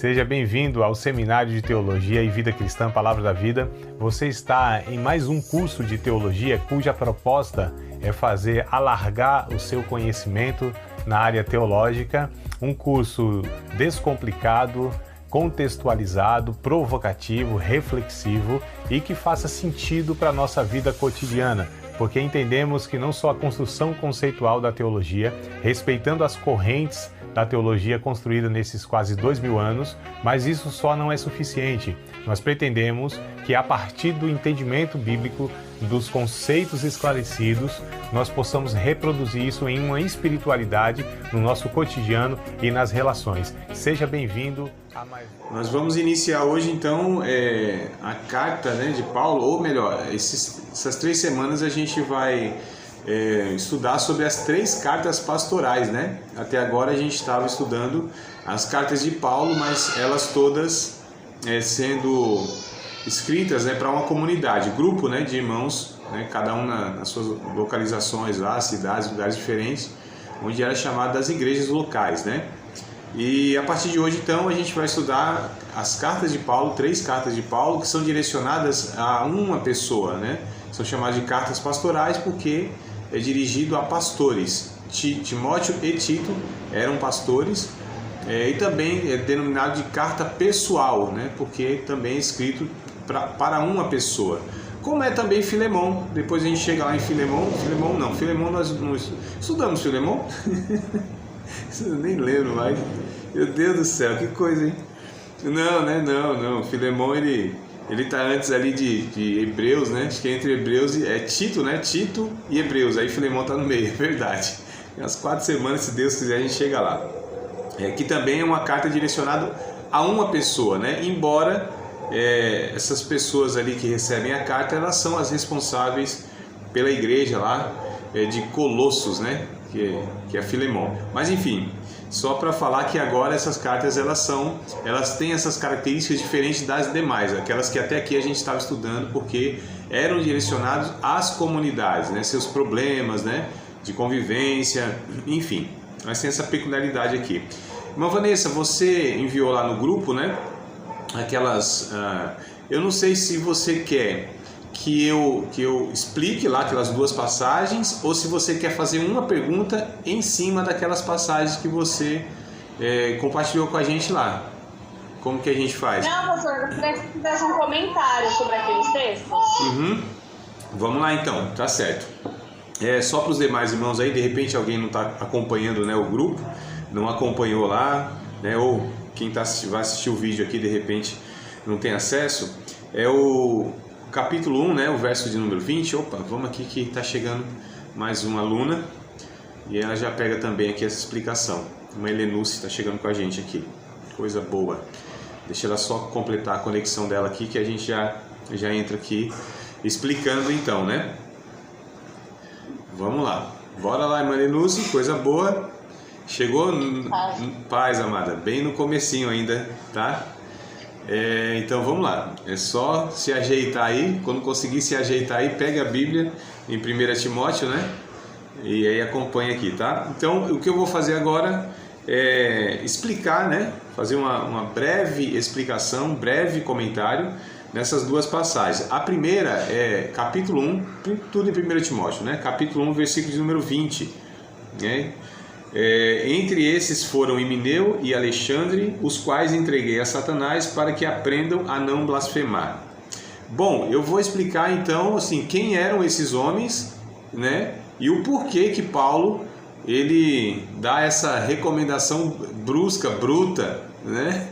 Seja bem-vindo ao Seminário de Teologia e Vida Cristã, Palavra da Vida. Você está em mais um curso de teologia cuja proposta é fazer alargar o seu conhecimento na área teológica. Um curso descomplicado, contextualizado, provocativo, reflexivo e que faça sentido para a nossa vida cotidiana. Porque entendemos que não só a construção conceitual da teologia, respeitando as correntes da teologia construída nesses quase 2000 anos, mas isso só não é suficiente. Nós pretendemos que a partir do entendimento bíblico, dos conceitos esclarecidos, nós possamos reproduzir isso em uma espiritualidade no nosso cotidiano e nas relações. Seja bem-vindo a mais... Nós vamos iniciar hoje então a carta de Paulo, ou melhor, essas 3 semanas a gente vai estudar sobre as 3 cartas pastorais, né? Até agora a gente estava estudando as cartas de Paulo, mas elas todas sendo escritas para uma comunidade, grupo de irmãos, cada um nas suas localizações lá, cidades, lugares diferentes, onde era chamado das igrejas locais, né? E a partir de hoje então a gente vai estudar as cartas de Paulo, 3 cartas de Paulo que são direcionadas a uma pessoa, né? São chamadas de cartas pastorais porque é dirigido a pastores. Timóteo e Tito eram pastores, e também é denominado de carta pessoal, né? Porque também é escrito para uma pessoa. Como é também Filemão. Depois a gente chega lá em Filemão. Filemão nós não estudamos Filemão? Eu nem lembro mais. Meu Deus do céu, que coisa, hein? Não. Filemão ele está antes ali de Hebreus, né? Acho que entre Hebreus é Tito, né? Tito e Hebreus. Aí Filemão está no meio, é verdade. As 4 semanas, se Deus quiser, a gente chega lá. Que também é uma carta direcionada a uma pessoa, né? Embora essas pessoas ali que recebem a carta, elas são as responsáveis pela igreja lá de Colossos, né? Que é Filemão. Mas enfim, só para falar que agora essas cartas elas têm essas características diferentes das demais, aquelas que até aqui a gente estava estudando, porque eram direcionados às comunidades, né? Seus problemas, né? De convivência, enfim. Mas tem essa peculiaridade aqui. Irmã Vanessa, você enviou lá no grupo, né? Aquelas... eu não sei se você quer que eu explique lá aquelas 2 passagens ou se você quer fazer uma pergunta em cima daquelas passagens que você compartilhou com a gente lá. Como que a gente faz? Não, pastor, eu queria que você fizesse um comentário sobre aqueles textos. Vamos lá então, tá certo. Só para os demais irmãos aí, de repente alguém não está acompanhando, né, o grupo, não acompanhou lá, né, ou quem vai assistir o vídeo aqui de repente não tem acesso, é o capítulo 1, né, o verso de número 20. Opa, vamos aqui que está chegando mais uma aluna e ela já pega também aqui essa explicação. Uma Helenuce está chegando com a gente aqui, coisa boa. Deixa ela só completar a conexão dela aqui que a gente já entra aqui explicando então, né? Vamos lá, bora lá, irmã Helenuce, coisa boa. Chegou? Paz, amada, bem no comecinho ainda, tá? Então vamos lá, é só se ajeitar aí. Quando conseguir se ajeitar aí, pegue a Bíblia em 1 Timóteo, né? E aí acompanha aqui, tá? Então o que eu vou fazer agora é explicar, né? Fazer uma breve explicação, um breve comentário nessas 2 passagens. A primeira é capítulo 1, tudo em 1 Timóteo, né? Capítulo 1, versículo de número 20, né? Entre esses foram Himeneu e Alexandre, os quais entreguei a Satanás para que aprendam a não blasfemar. Bom, eu vou explicar então assim, quem eram esses homens, né? E o porquê que Paulo ele dá essa recomendação brusca, bruta, né?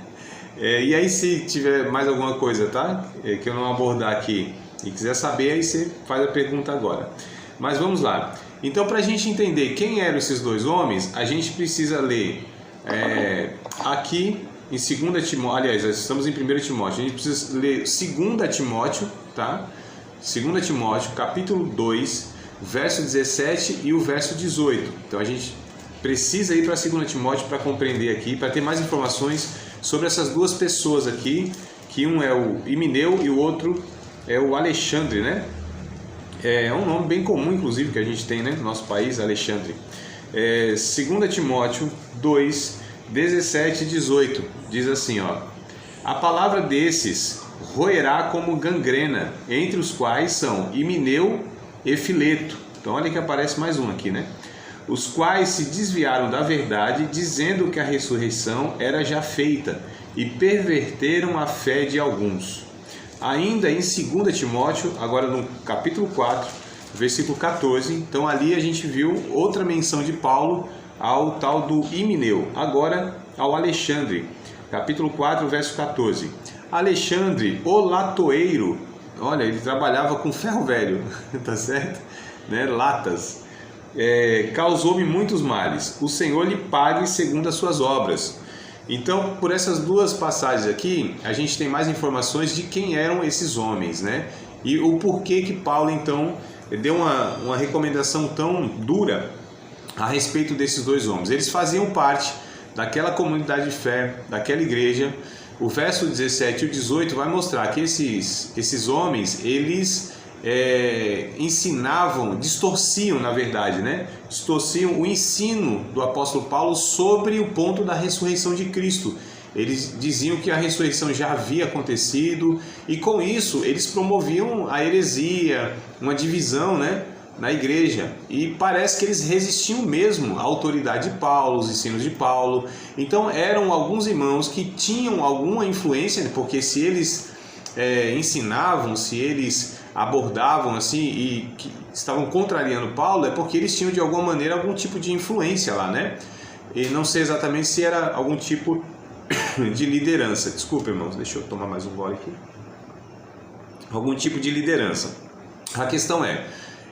E aí se tiver mais alguma coisa, tá? Que eu não abordar aqui e quiser saber, aí você faz a pergunta agora. Mas vamos lá. Então, para a gente entender quem eram esses 2 homens, a gente precisa ler aqui em 2 Timóteo, aliás, estamos em 1 Timóteo, a gente precisa ler 2 Timóteo, tá? 2 Timóteo, capítulo 2, verso 17 e o verso 18. Então, a gente precisa ir para 2 Timóteo para compreender aqui, para ter mais informações sobre essas 2 pessoas aqui, que um é o Himeneu e o outro é o Alexandre, né? É um nome bem comum, inclusive, que a gente tem, né, no nosso país, Alexandre. 2 Timóteo 2, 17 e 18, diz assim, ó: a palavra desses roerá como gangrena, entre os quais são Himeneu e Fileto. Então olha que aparece mais um aqui, né? Os quais se desviaram da verdade, dizendo que a ressurreição era já feita, e perverteram a fé de alguns. Ainda em 2 Timóteo, agora no capítulo 4, versículo 14, então ali a gente viu outra menção de Paulo ao tal do Himeneu, agora ao Alexandre, capítulo 4, verso 14. Alexandre, o latoeiro, olha, ele trabalhava com ferro velho, tá certo? Né? Latas. Causou-me muitos males, o Senhor lhe pague segundo as suas obras. Então, por essas duas passagens aqui, a gente tem mais informações de quem eram esses homens, né? E o porquê que Paulo, então, deu uma recomendação tão dura a respeito desses dois homens. Eles faziam parte daquela comunidade de fé, daquela igreja. O verso 17 e o 18 vai mostrar que esses homens, eles ensinavam, distorciam, na verdade, né? Distorciam o ensino do apóstolo Paulo sobre o ponto da ressurreição de Cristo. Eles diziam que a ressurreição já havia acontecido e com isso eles promoviam a heresia, uma divisão, né, na igreja. E parece que eles resistiam mesmo à autoridade de Paulo, os ensinos de Paulo. Então eram alguns irmãos que tinham alguma influência, porque se eles ensinavam, se eles abordavam assim e que estavam contrariando Paulo, é porque eles tinham de alguma maneira algum tipo de influência lá, né? E não sei exatamente se era algum tipo de liderança. Desculpa, irmãos, deixa eu tomar mais um gole aqui. Algum tipo de liderança. A questão é,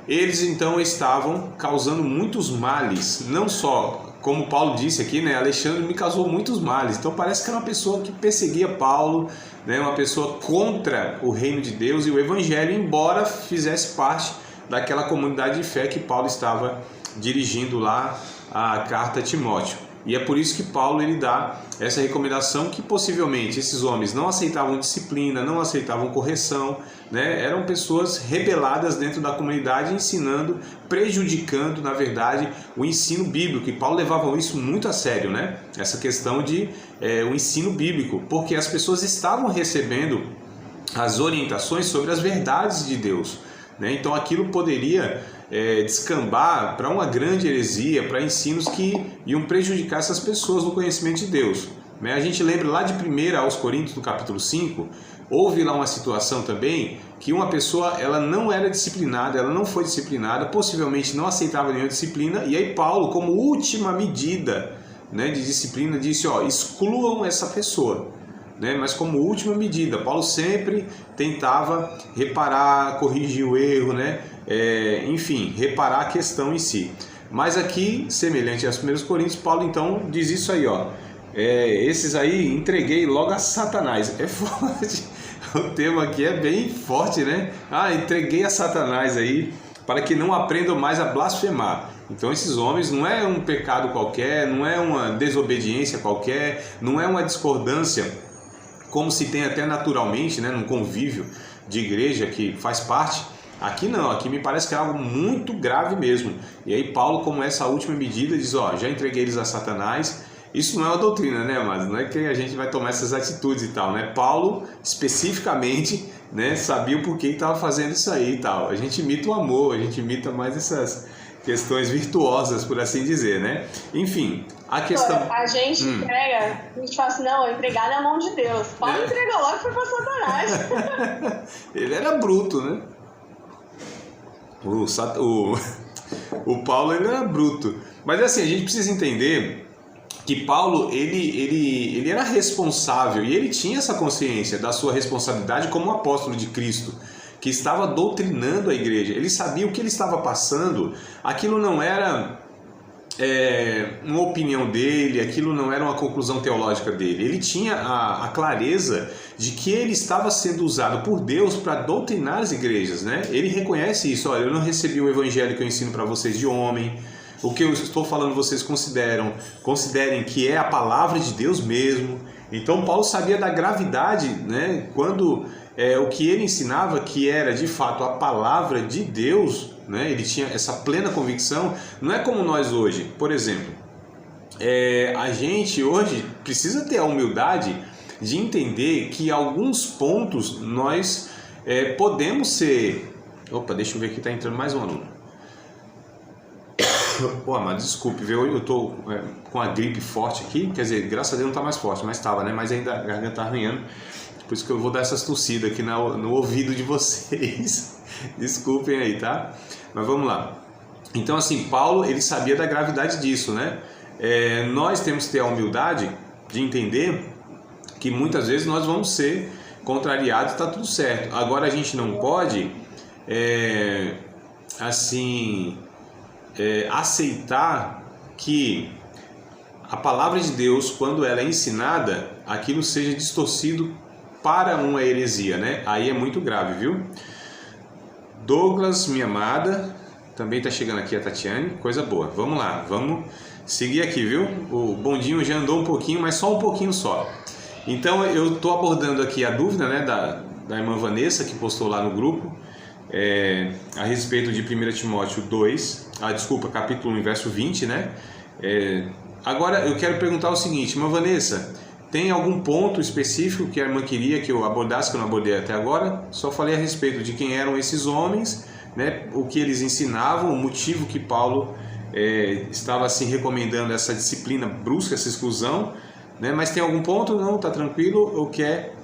eles então estavam causando muitos males, não só, como Paulo disse aqui, né? Alexandre me causou muitos males. Então parece que era uma pessoa que perseguia Paulo, né? Uma pessoa contra o reino de Deus e o evangelho, embora fizesse parte daquela comunidade de fé que Paulo estava dirigindo lá a carta a Timóteo. E é por isso que Paulo ele dá essa recomendação que possivelmente esses homens não aceitavam disciplina, não aceitavam correção, né? Eram pessoas rebeladas dentro da comunidade, ensinando, prejudicando, na verdade, o ensino bíblico. E Paulo levava isso muito a sério, né? Essa questão de o ensino bíblico, porque as pessoas estavam recebendo as orientações sobre as verdades de Deus, né? Então aquilo poderia descambar para uma grande heresia, para ensinos que iam prejudicar essas pessoas no conhecimento de Deus. A gente lembra lá de 1 aos Coríntios, no capítulo 5, houve lá uma situação também que uma pessoa ela não era disciplinada, ela não foi disciplinada, possivelmente não aceitava nenhuma disciplina, e aí Paulo, como última medida, né, de disciplina, disse, excluam essa pessoa. Né? Mas como última medida, Paulo sempre tentava reparar, corrigir o erro, né? Enfim, reparar a questão em si. Mas aqui, semelhante aos 1 Coríntios, Paulo então diz isso aí, esses aí entreguei logo a Satanás. É forte, o tema aqui é bem forte, né? Entreguei a Satanás aí, para que não aprendam mais a blasfemar. Então esses homens não é um pecado qualquer, não é uma desobediência qualquer, não é uma discordância, como se tem até naturalmente, né, num convívio de igreja que faz parte. Aqui não, aqui me parece que é algo muito grave mesmo. E aí Paulo, como essa última medida, diz, já entreguei eles a Satanás. Isso não é uma doutrina, né, mas não é que a gente vai tomar essas atitudes e tal, né? Paulo, especificamente, né, sabia o porquê que estava fazendo isso aí e tal. A gente imita o amor, a gente imita mais essas questões virtuosas, por assim dizer, né? Enfim, a questão... A gente entrega, a gente fala assim, não, entregar na mão de Deus. Paulo entregou logo e foi para Satanás. Ele era bruto, né? O Paulo ele era bruto. Mas assim, a gente precisa entender que Paulo ele era responsável e ele tinha essa consciência da sua responsabilidade como apóstolo de Cristo, que estava doutrinando a igreja. Ele sabia o que ele estava passando. Aquilo não era uma opinião dele, aquilo não era uma conclusão teológica dele. Ele tinha a clareza de que ele estava sendo usado por Deus para doutrinar as igrejas, né? Ele reconhece isso. Olha, eu não recebi o evangelho que eu ensino para vocês de homem. O que eu estou falando vocês considerem que é a palavra de Deus mesmo. Então Paulo sabia da gravidade, né? Quando o que ele ensinava, que era de fato a palavra de Deus, né? Ele tinha essa plena convicção. Não é como nós hoje. Por exemplo, a gente hoje precisa ter a humildade de entender que alguns pontos nós podemos ser... Opa, deixa eu ver aqui, tá entrando mais um aluno. Pô, mas desculpe, viu? Eu tô com a gripe forte aqui, quer dizer, graças a Deus não tá mais forte, mas estava, né? Mas ainda a garganta tá arranhando, por isso que eu vou dar essas tossidas aqui no ouvido de vocês. Desculpem aí, tá? Mas vamos lá. Então, assim, Paulo, ele sabia da gravidade disso, né? Nós temos que ter a humildade de entender que muitas vezes nós vamos ser contrariados e tá tudo certo. Agora, a gente não pode, aceitar que a palavra de Deus, quando ela é ensinada, aquilo seja distorcido para uma heresia, né? Aí é muito grave, viu? Douglas, minha amada, também tá chegando aqui a Tatiane, coisa boa. Vamos lá, vamos seguir aqui, viu? O bondinho já andou um pouquinho, mas só um pouquinho só. Então eu tô abordando aqui a dúvida, né, da irmã Vanessa, que postou lá no grupo, a respeito de 1 Timóteo 2, capítulo 1, verso 20, né? Agora eu quero perguntar o seguinte, irmã Vanessa, tem algum ponto específico que a irmã queria que eu abordasse, que eu não abordei até agora? Só falei a respeito de quem eram esses homens, né? O que eles ensinavam, o motivo que Paulo estava assim recomendando essa disciplina brusca, essa exclusão, né? Mas tem algum ponto? Não? Tá tranquilo? Ou quer...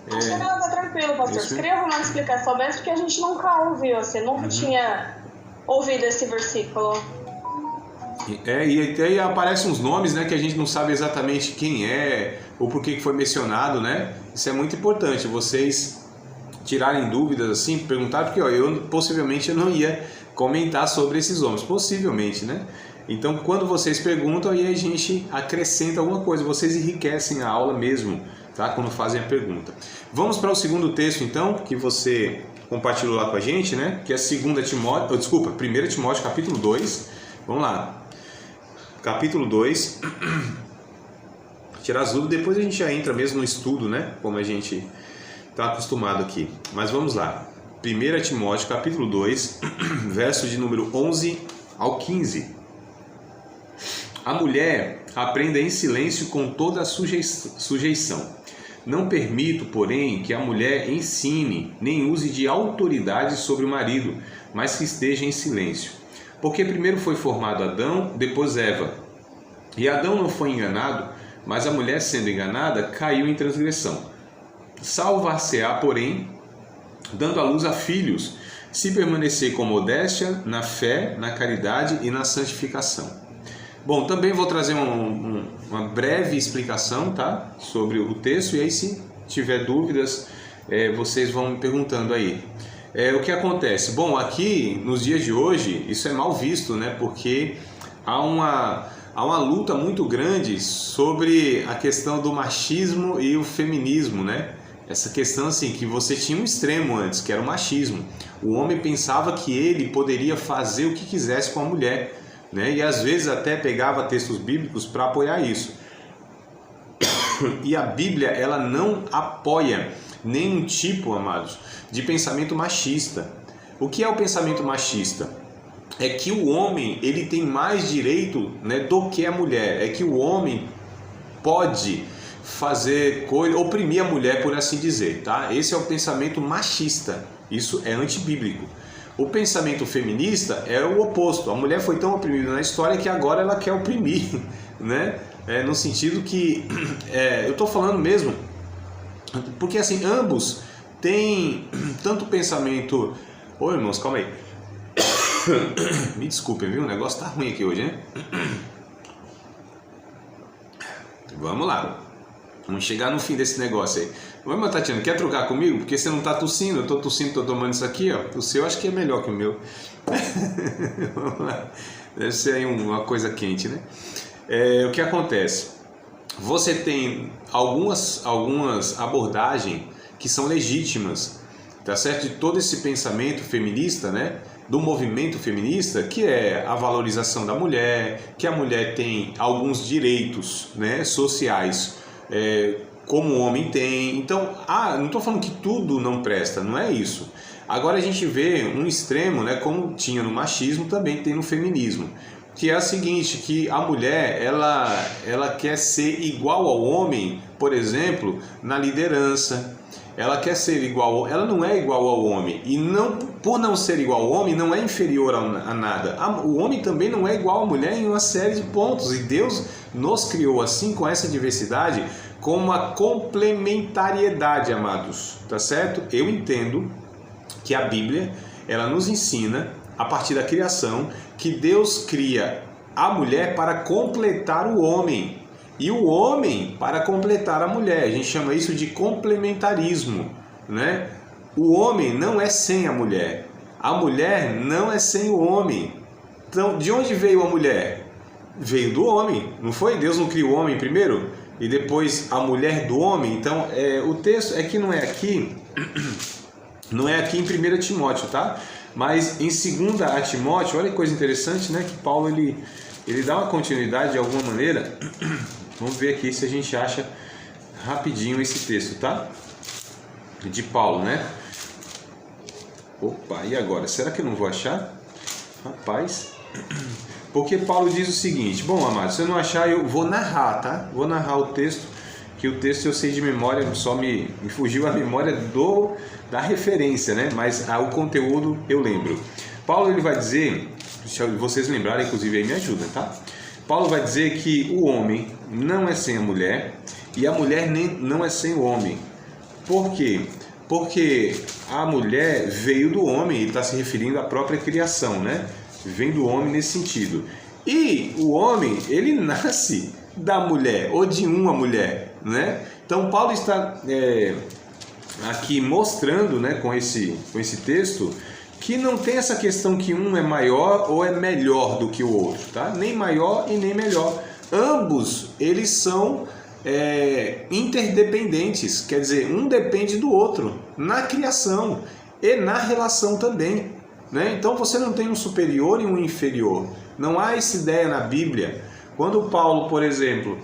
Acho que não, tá tranquilo, pastor. Escreva uma explicação, mesmo porque a gente nunca ouviu, você nunca tinha ouvido esse versículo. E aí aparecem uns nomes, né, que a gente não sabe exatamente quem é ou por que foi mencionado, né? Isso é muito importante, vocês tirarem dúvidas assim, perguntar, porque possivelmente eu não ia comentar sobre esses homens, possivelmente, né? Então quando vocês perguntam, aí a gente acrescenta alguma coisa, vocês enriquecem a aula mesmo, tá? Quando fazem a pergunta. Vamos para o segundo texto então, que você compartilhou lá com a gente, né? Que é 1 Timóteo capítulo 2. Vamos lá. Capítulo 2. Tirar as dúvidas, depois a gente já entra mesmo no estudo, né? Como a gente está acostumado aqui. Mas vamos lá. 1 Timóteo capítulo 2, verso de número 11 ao 15. A mulher aprenda em silêncio com toda a sujeição. Não permito, porém, que a mulher ensine, nem use de autoridade sobre o marido, mas que esteja em silêncio. Porque primeiro foi formado Adão, depois Eva. E Adão não foi enganado, mas a mulher, sendo enganada, caiu em transgressão. Salvar-se-á, porém, dando à luz a filhos, se permanecer com modéstia, na fé, na caridade e na santificação. Bom, também vou trazer uma breve explicação, tá, sobre o texto, e aí se tiver dúvidas, vocês vão me perguntando aí. O que acontece? Bom, aqui nos dias de hoje isso é mal visto, né? Porque há uma luta muito grande sobre a questão do machismo e o feminismo, né? Essa questão assim, que você tinha um extremo antes, que era o machismo. O homem pensava que ele poderia fazer o que quisesse com a mulher, né? E às vezes até pegava textos bíblicos para apoiar isso. E a Bíblia, ela não apoia nenhum tipo, amados, de pensamento machista. O que é o pensamento machista? É que o homem, ele tem mais direito, né, do que a mulher. É que o homem pode fazer coisa, oprimir a mulher, por assim dizer, tá? Esse é o pensamento machista. Isso é antibíblico. O pensamento feminista é o oposto. A mulher foi tão oprimida na história que agora ela quer oprimir, né? No sentido que eu estou falando mesmo, porque assim, ambos têm tanto pensamento... Ô irmãos, calma aí. Me desculpem, viu? O negócio tá ruim aqui hoje, né? Vamos lá. Vamos chegar no fim desse negócio aí. Oi, irmã Tatiana, quer trocar comigo? Porque você não tá tossindo, eu tô tossindo, tô tomando isso aqui, ó. O seu acho que é melhor que o meu. Vamos lá. Deve ser aí uma coisa quente, né? O que acontece? Você tem algumas abordagens que são legítimas, tá certo? De todo esse pensamento feminista, né? Do movimento feminista, que é a valorização da mulher, que a mulher tem alguns direitos, né, sociais, como o homem tem. Então, não estou falando que tudo não presta, não é isso. Agora a gente vê um extremo, né, como tinha no machismo, também tem no feminismo. que é a seguinte, que a mulher, ela quer ser igual ao homem, por exemplo, na liderança. Ela quer ser igual, ela não é igual ao homem, e não, por não ser igual ao homem, não é inferior a nada. O homem também não é igual à mulher em uma série de pontos, e Deus nos criou assim, com essa diversidade, com uma complementariedade, amados, tá certo? Eu entendo que a Bíblia, ela nos ensina, a partir da criação, que Deus cria a mulher para completar o homem e o homem para completar a mulher. A gente chama isso de complementarismo, né? O homem não é sem a mulher não é sem o homem. Então, de onde veio a mulher? Veio do homem, não foi? Deus não criou o homem primeiro e depois a mulher do homem? Então, o texto é que não é aqui em 1 Timóteo, tá? Mas em 2 a Timóteo, olha que coisa interessante, né? Que Paulo ele dá uma continuidade de alguma maneira. Vamos ver aqui se a gente acha rapidinho esse texto, tá? De Paulo, né? Opa, e agora? Será que eu não vou achar? Rapaz. Porque Paulo diz o seguinte, bom, amados, se eu não achar, eu vou narrar, tá? Vou narrar o texto, que o texto eu sei de memória, só me fugiu a memória da referência, né? Mas o conteúdo eu lembro. Paulo ele vai dizer, se vocês lembrarem, inclusive aí me ajuda, tá? Paulo vai dizer que o homem não é sem a mulher e a mulher não é sem o homem. Por quê? Porque a mulher veio do homem, ele está se referindo à própria criação, né? Vem do homem nesse sentido. E o homem, ele nasce da mulher, ou de uma mulher, né? Então Paulo está aqui mostrando, né, com esse texto, que não tem essa questão que um é maior ou é melhor do que o outro, tá? Nem maior e nem melhor. Ambos, eles são interdependentes, quer dizer, um depende do outro, na criação e na relação também, né? Então você não tem um superior e um inferior. Não há essa ideia na Bíblia. Quando Paulo, por exemplo,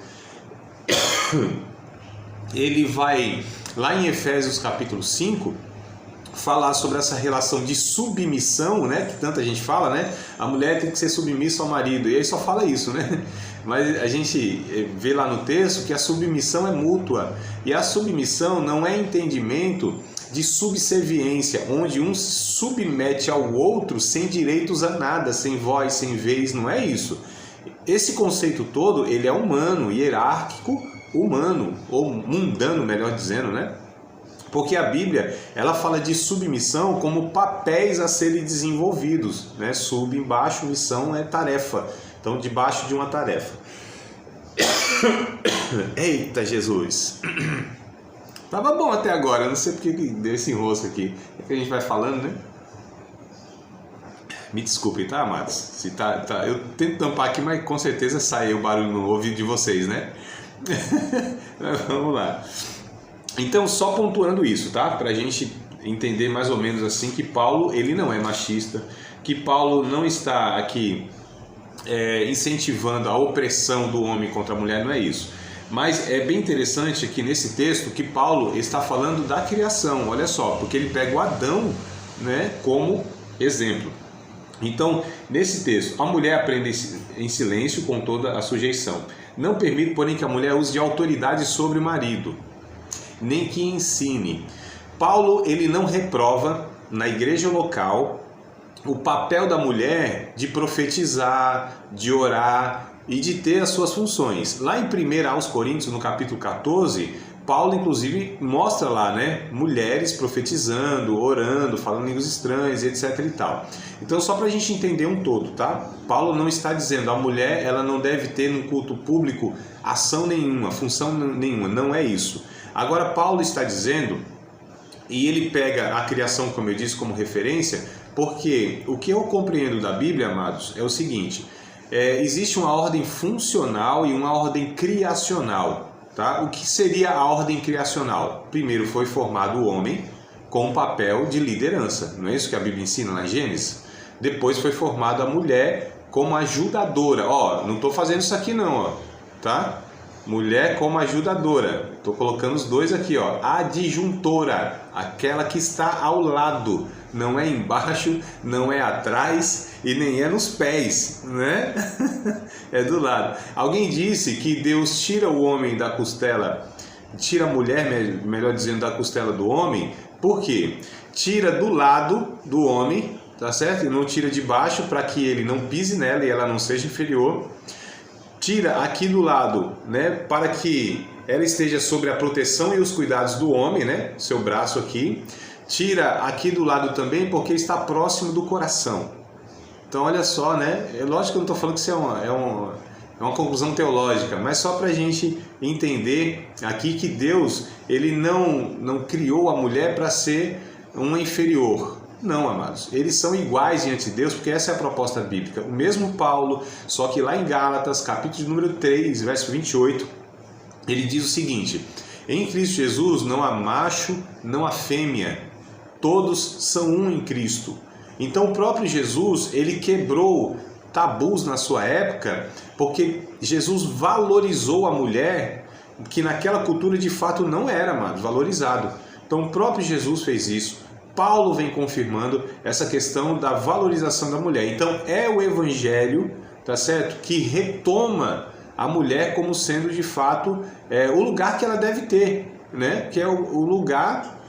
ele vai lá em Efésios capítulo 5, falar sobre essa relação de submissão, né, que tanta gente fala, né? A mulher tem que ser submissa ao marido, e aí só fala isso, né? Mas a gente vê lá no texto que a submissão é mútua, e a submissão não é entendimento de subserviência, onde um se submete ao outro sem direitos a nada, sem voz, sem vez, não é isso. Esse conceito todo, ele é humano, hierárquico, humano, ou mundano, melhor dizendo, né? Porque a Bíblia, ela fala de submissão como papéis a serem desenvolvidos, né? Sub, embaixo, missão é tarefa. Então, debaixo de uma tarefa. Eita, Jesus! Tava bom até agora, não sei porque deu esse enrosco aqui. É que a gente vai falando, né? Me desculpem, tá, amados? Se tá, eu tento tampar aqui, mas com certeza sai o barulho no ouvido de vocês, né? Vamos lá. Então, só pontuando isso, tá? Pra gente entender mais ou menos assim que Paulo, ele não é machista, que Paulo não está aqui incentivando a opressão do homem contra a mulher, não é isso. Mas é bem interessante aqui nesse texto que Paulo está falando da criação, olha só, porque ele pega o Adão, né, como exemplo. Então, nesse texto, a mulher aprende em silêncio com toda a sujeição. Não permite, porém, que a mulher use de autoridade sobre o marido, nem que ensine. Paulo, ele não reprova na igreja local o papel da mulher de profetizar, de orar e de ter as suas funções. Lá em 1 aos Coríntios, no capítulo 14, Paulo inclusive mostra lá, né, mulheres profetizando, orando, falando línguas estranhas, etc e tal. Então, só para a gente entender um todo, tá? Paulo não está dizendo a mulher ela não deve ter no culto público ação nenhuma, função nenhuma, não é isso. Agora, Paulo está dizendo, e ele pega a criação, como eu disse, como referência, porque o que eu compreendo da Bíblia, amados, é o seguinte: existe uma ordem funcional e uma ordem criacional. Tá? O que seria a ordem criacional? Primeiro foi formado o homem com um papel de liderança, não é isso que a Bíblia ensina na Gênesis? Depois foi formada a mulher como ajudadora. Ó, não estou fazendo isso aqui não, ó, tá? Mulher como ajudadora. Estou colocando os dois aqui, ó. Adjuntora, aquela que está ao lado. Não é embaixo, não é atrás e nem é nos pés, né? É do lado. Alguém disse que Deus tira o homem da costela, tira a mulher, melhor dizendo, da costela do homem. Por quê? Tira do lado do homem, tá certo? E não tira de baixo para que ele não pise nela e ela não seja inferior. Tira aqui do lado, né, para que ela esteja sobre a proteção e os cuidados do homem, né, seu braço aqui. Tira aqui do lado também porque está próximo do coração. Então olha só, né, é lógico que eu não estou falando que isso é uma conclusão teológica, mas só para a gente entender aqui que Deus, ele não criou a mulher para ser uma inferior. Não, amados, eles são iguais diante de Deus, porque essa é a proposta bíblica. O mesmo Paulo, só que lá em Gálatas, capítulo número 3, verso 28, ele diz o seguinte: em Cristo Jesus não há macho, não há fêmea, todos são um em Cristo. Então o próprio Jesus, ele quebrou tabus na sua época, porque Jesus valorizou a mulher, que naquela cultura de fato não era, amados, valorizado. Então o próprio Jesus fez isso. Paulo vem confirmando essa questão da valorização da mulher. Então é o Evangelho, tá certo, que retoma a mulher como sendo de fato o lugar que ela deve ter, né? Que é o lugar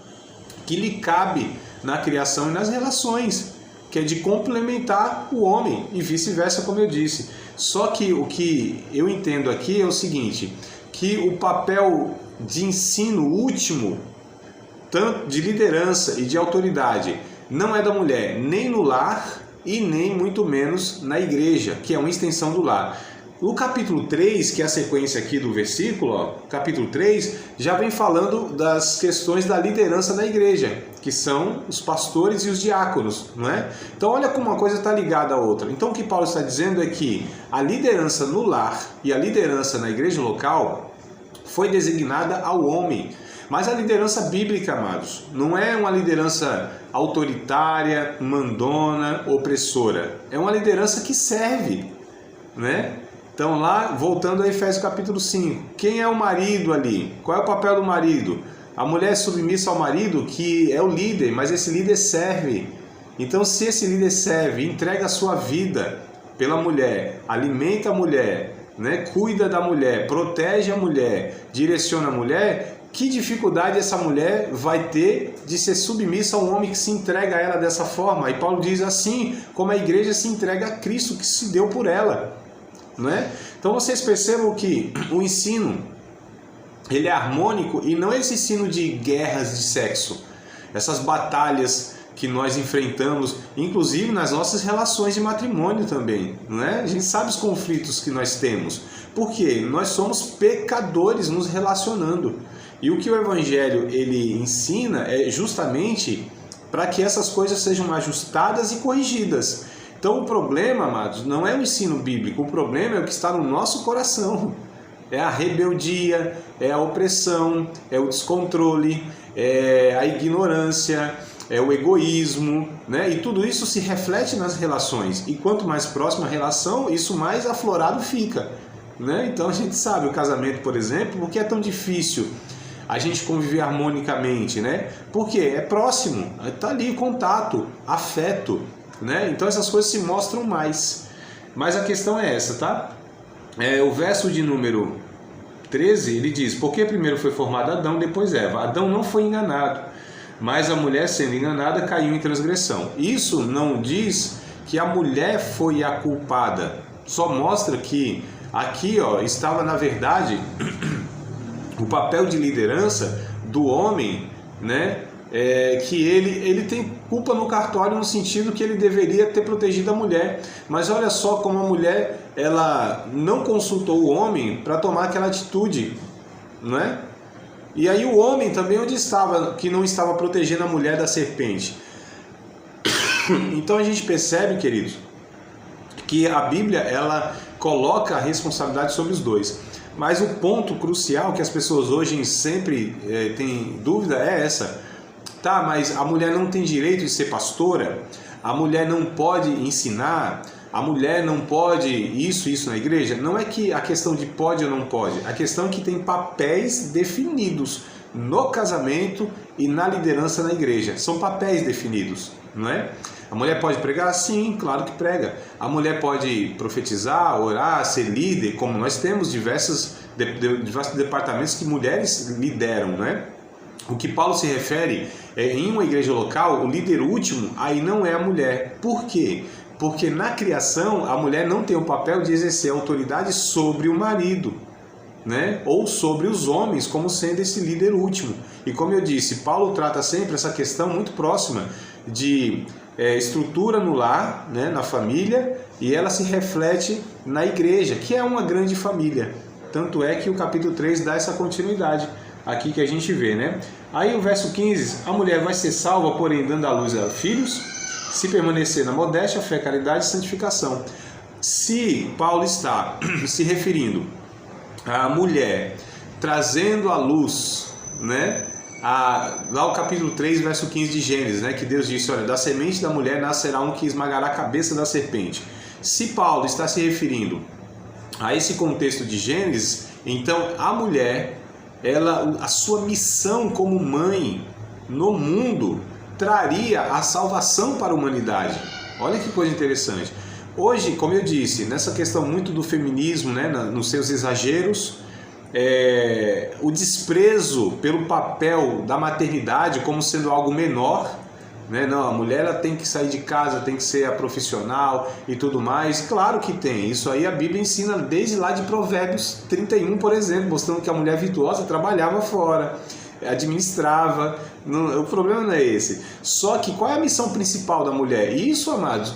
que lhe cabe na criação e nas relações, que é de complementar o homem e vice-versa, como eu disse. Só que o que eu entendo aqui é o seguinte, que o papel de ensino último, tanto de liderança e de autoridade, não é da mulher, nem no lar e nem muito menos na igreja, que é uma extensão do lar. O capítulo 3, que é a sequência aqui do versículo, ó, capítulo 3, já vem falando das questões da liderança da igreja, que são os pastores e os diáconos, não é? Então olha como uma coisa está ligada à outra. Então o que Paulo está dizendo é que a liderança no lar e a liderança na igreja local foi designada ao homem. Mas a liderança bíblica, amados, não é uma liderança autoritária, mandona, opressora. É uma liderança que serve, né? Então lá, voltando a Efésios capítulo 5, quem é o marido ali? Qual é o papel do marido? A mulher é submissa ao marido, que é o líder, mas esse líder serve. Então se esse líder serve, entrega a sua vida pela mulher, alimenta a mulher, né? Cuida da mulher, protege a mulher, direciona a mulher, que dificuldade essa mulher vai ter de ser submissa a um homem que se entrega a ela dessa forma? E Paulo diz assim, como a igreja se entrega a Cristo, que se deu por ela, não é? Então vocês percebam que o ensino, ele é harmônico e não é esse ensino de guerras de sexo, essas batalhas que nós enfrentamos, inclusive nas nossas relações de matrimônio também, não é? A gente sabe os conflitos que nós temos, porque nós somos pecadores nos relacionando. E o que o Evangelho ele ensina é justamente para que essas coisas sejam ajustadas e corrigidas. Então o problema, amados, não é o ensino bíblico, o problema é o que está no nosso coração. É a rebeldia, é a opressão, é o descontrole, é a ignorância, é o egoísmo, né? E tudo isso se reflete nas relações. E quanto mais próxima a relação, isso mais aflorado fica, né? Então a gente sabe o casamento, por exemplo, por que é tão difícil a gente conviver harmonicamente, né? Porque é próximo, está ali contato, afeto, né? Então essas coisas se mostram mais. Mas a questão é essa, tá? O verso de número 13, ele diz: porque primeiro foi formado Adão, depois Eva. Adão não foi enganado, mas a mulher, sendo enganada, caiu em transgressão. Isso não diz que a mulher foi a culpada. Só mostra que aqui, ó, estava na verdade o papel de liderança do homem, né? Que ele tem culpa no cartório no sentido que ele deveria ter protegido a mulher. Mas olha só como a mulher ela não consultou o homem para tomar aquela atitude, não é? E aí o homem também onde estava, que não estava protegendo a mulher da serpente. Então a gente percebe, queridos, que a Bíblia ela coloca a responsabilidade sobre os dois. Mas o ponto crucial que as pessoas hoje sempre têm dúvida é essa. Tá, mas a mulher não tem direito de ser pastora? A mulher não pode ensinar? a mulher não pode isso na igreja, não é que a questão de pode ou não pode, a questão é que tem papéis definidos no casamento e na liderança na igreja. São papéis definidos, não é? A mulher pode pregar? Sim, claro que prega. A mulher pode profetizar, orar, ser líder, como nós temos diversos departamentos que mulheres lideram, né? O que Paulo se refere é em uma igreja local, o líder último aí não é a mulher. Por quê? Porque na criação a mulher não tem o papel de exercer autoridade sobre o marido, né? Ou sobre os homens, como sendo esse líder último. E como eu disse, Paulo trata sempre essa questão muito próxima de estrutura no lar, né, na família, e ela se reflete na igreja, que é uma grande família. Tanto é que o capítulo 3 dá essa continuidade aqui que a gente vê, né? Aí o verso 15, a mulher vai ser salva, porém dando à luz a filhos, se permanecer na modéstia, fé, caridade e santificação. Se Paulo está se referindo à mulher trazendo à luz, né, lá o capítulo 3, verso 15 de Gênesis, né, que Deus disse, olha, da semente da mulher nascerá um que esmagará a cabeça da serpente. Se Paulo está se referindo a esse contexto de Gênesis, então a mulher, a sua missão como mãe no mundo traria a salvação para a humanidade. Olha que coisa interessante. Hoje, como eu disse, nessa questão muito do feminismo, né, nos seus exageros, o desprezo pelo papel da maternidade como sendo algo menor, né? Não, a mulher ela tem que sair de casa, tem que ser a profissional e tudo mais. Claro que tem, isso aí a Bíblia ensina desde lá de Provérbios 31, por exemplo, mostrando que a mulher virtuosa trabalhava fora, administrava. O problema não é esse. Só que qual é a missão principal da mulher? Isso, amados,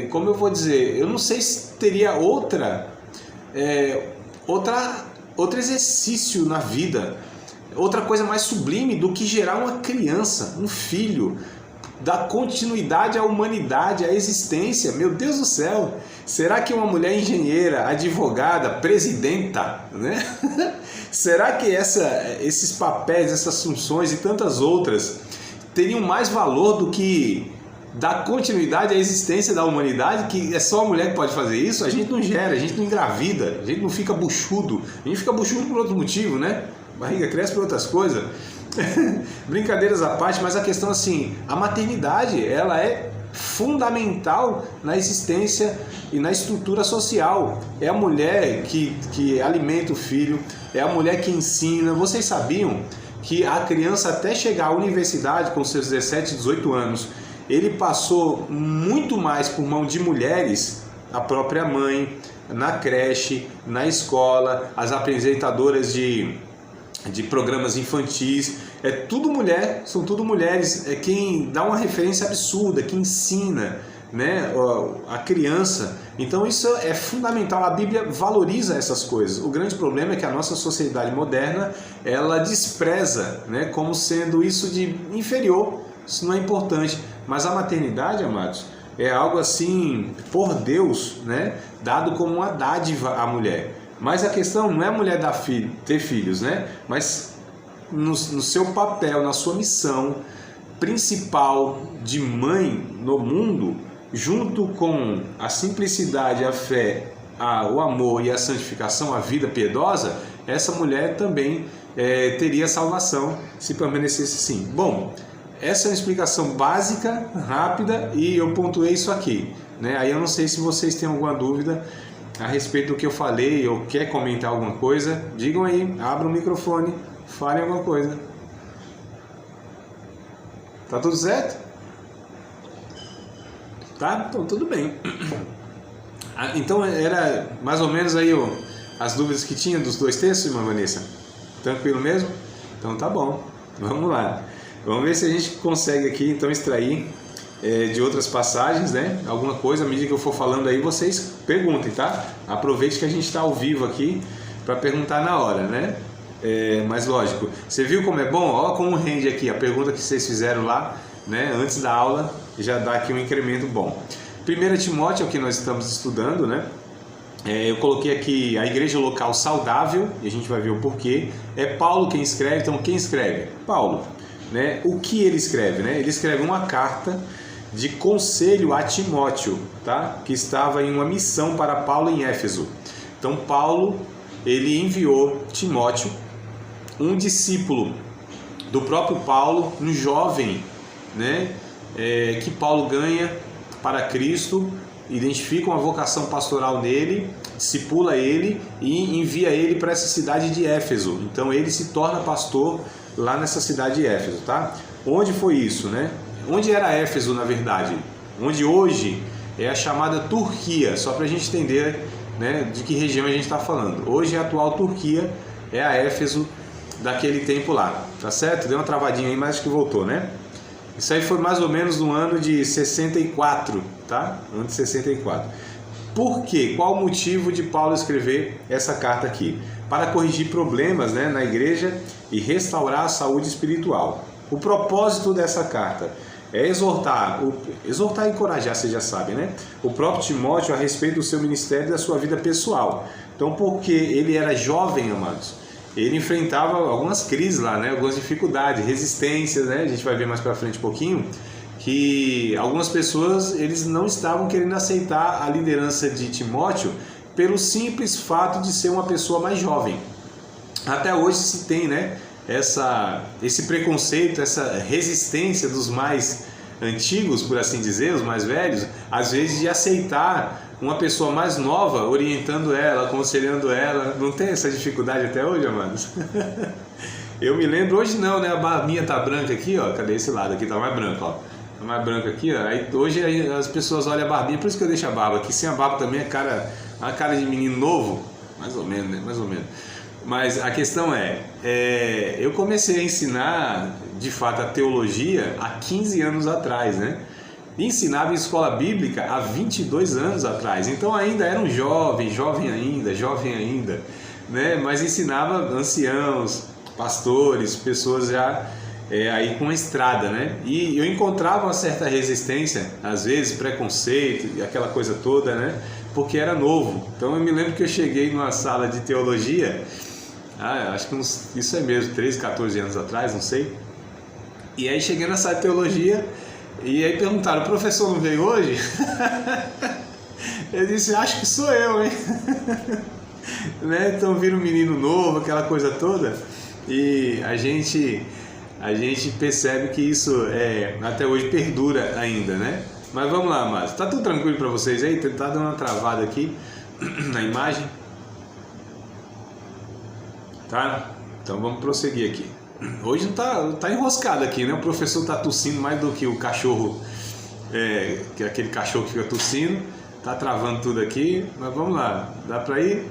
como eu vou dizer, eu não sei se teria outro exercício na vida, outra coisa mais sublime do que gerar uma criança, um filho, dar continuidade à humanidade, à existência. Meu Deus do céu, será que uma mulher engenheira, advogada, presidenta, né? Será que esses papéis, essas funções e tantas outras teriam mais valor do que dar continuidade à existência da humanidade, que é só a mulher que pode fazer isso? A gente não gera, a gente não engravida, a gente não fica buchudo. A gente fica buchudo por outro motivo, né? Barriga cresce por outras coisas. Brincadeiras à parte, mas a questão assim, a maternidade, ela é fundamental na existência e na estrutura social. É a mulher que alimenta o filho, é a mulher que ensina. Vocês sabiam que a criança até chegar à universidade com seus 17, 18 anos, ele passou muito mais por mão de mulheres, a própria mãe, na creche, na escola, as apresentadoras de programas infantis, tudo mulher, são tudo mulheres, quem dá uma referência absurda, que ensina, né, a criança. Então isso é fundamental, a Bíblia valoriza essas coisas. O grande problema é que a nossa sociedade moderna, ela despreza, né, como sendo isso de inferior, isso não é importante. Mas a maternidade, amados, é algo assim, por Deus, né, dado como uma dádiva à mulher. Mas a questão não é a mulher ter filhos, né? Mas no seu papel, na sua missão principal de mãe no mundo, junto com a simplicidade, a fé, o amor e a santificação, a vida piedosa, essa mulher também teria salvação se permanecesse assim. Bom, essa é uma explicação básica, rápida, e eu pontuei isso aqui, né? Aí eu não sei se vocês têm alguma dúvida a respeito do que eu falei, ou quer comentar alguma coisa, digam aí, abra o microfone, falem alguma coisa. Tá tudo certo? Tá? Então tudo bem. Então era mais ou menos aí as dúvidas que tinha dos dois textos, irmã Vanessa? Tranquilo mesmo? Então tá bom, vamos lá. Vamos ver se a gente consegue aqui então extrair de outras passagens, né? Alguma coisa, à medida que eu for falando aí, vocês perguntem, tá? Aproveite que a gente está ao vivo aqui para perguntar na hora, né? Mas lógico, você viu como é bom? Ó, como rende aqui a pergunta que vocês fizeram lá, né? Antes da aula, já dá aqui um incremento bom. 1 Timóteo é o que nós estamos estudando, né? Eu coloquei aqui a igreja local saudável, e a gente vai ver o porquê. É Paulo quem escreve, então quem escreve? Paulo. Né? O que ele escreve? Né? Ele escreve uma carta de conselho a Timóteo, tá? Que estava em uma missão para Paulo em Éfeso. Então Paulo, ele enviou Timóteo, um discípulo do próprio Paulo, um jovem, né? Que Paulo ganha para Cristo, identifica uma vocação pastoral nele, discipula ele e envia ele para essa cidade de Éfeso. Então ele se torna pastor lá nessa cidade de Éfeso, tá? Onde foi isso, né? Onde era Éfeso, na verdade? Onde hoje é a chamada Turquia, só para a gente entender, né, de que região a gente está falando. Hoje a atual Turquia é a Éfeso daquele tempo lá, tá certo? Deu uma travadinha aí, mas acho que voltou, né? Isso aí foi mais ou menos no ano de 64, tá? Ano de 64. Por quê? Qual o motivo de Paulo escrever essa carta aqui? Para corrigir problemas, né, na igreja e restaurar a saúde espiritual. O propósito dessa carta é exortar e encorajar, você já sabe, né? O próprio Timóteo a respeito do seu ministério e da sua vida pessoal. Então, porque ele era jovem, amados, ele enfrentava algumas crises lá, né? Algumas dificuldades, resistências, né? A gente vai ver mais para frente um pouquinho, que algumas pessoas, eles não estavam querendo aceitar a liderança de Timóteo pelo simples fato de ser uma pessoa mais jovem. Até hoje se tem, né, esse preconceito, essa resistência dos mais antigos, por assim dizer, os mais velhos, às vezes de aceitar uma pessoa mais nova orientando ela, aconselhando ela. Não tem essa dificuldade até hoje, amados? Eu me lembro, hoje não, né? A barbinha tá branca aqui, ó. Cadê esse lado aqui? Tá mais branco, ó. Tá mais branco aqui, ó. Aí, hoje as pessoas olham a barbinha, por isso que eu deixo a barba aqui. Sem a barba também a cara de menino novo, mais ou menos, né? Mais ou menos. Mas a questão eu comecei a ensinar, de fato, a teologia há 15 anos atrás, né? E ensinava em escola bíblica há 22 anos atrás. Então ainda era um jovem ainda, né? Mas ensinava anciãos, pastores, pessoas já aí com a estrada, né? E eu encontrava uma certa resistência, às vezes preconceito e aquela coisa toda, né? Porque era novo. Então eu me lembro que eu cheguei numa sala de teologia, acho que isso é mesmo, 13, 14 anos atrás, não sei. E aí cheguei na sala de teologia e aí perguntaram, o professor não veio hoje? Eu disse, acho que sou eu, hein? Né? Então vira um menino novo, aquela coisa toda. E a gente percebe que isso até hoje perdura ainda, né? Mas vamos lá, amados. Tá tudo tranquilo para vocês aí? Tá dando uma travada aqui na imagem. Tá? Então vamos prosseguir aqui. Hoje não tá enroscado aqui, né? O professor tá tossindo mais do que o cachorro, que é aquele cachorro que fica tossindo. Tá travando tudo aqui, mas vamos lá. Dá para ir?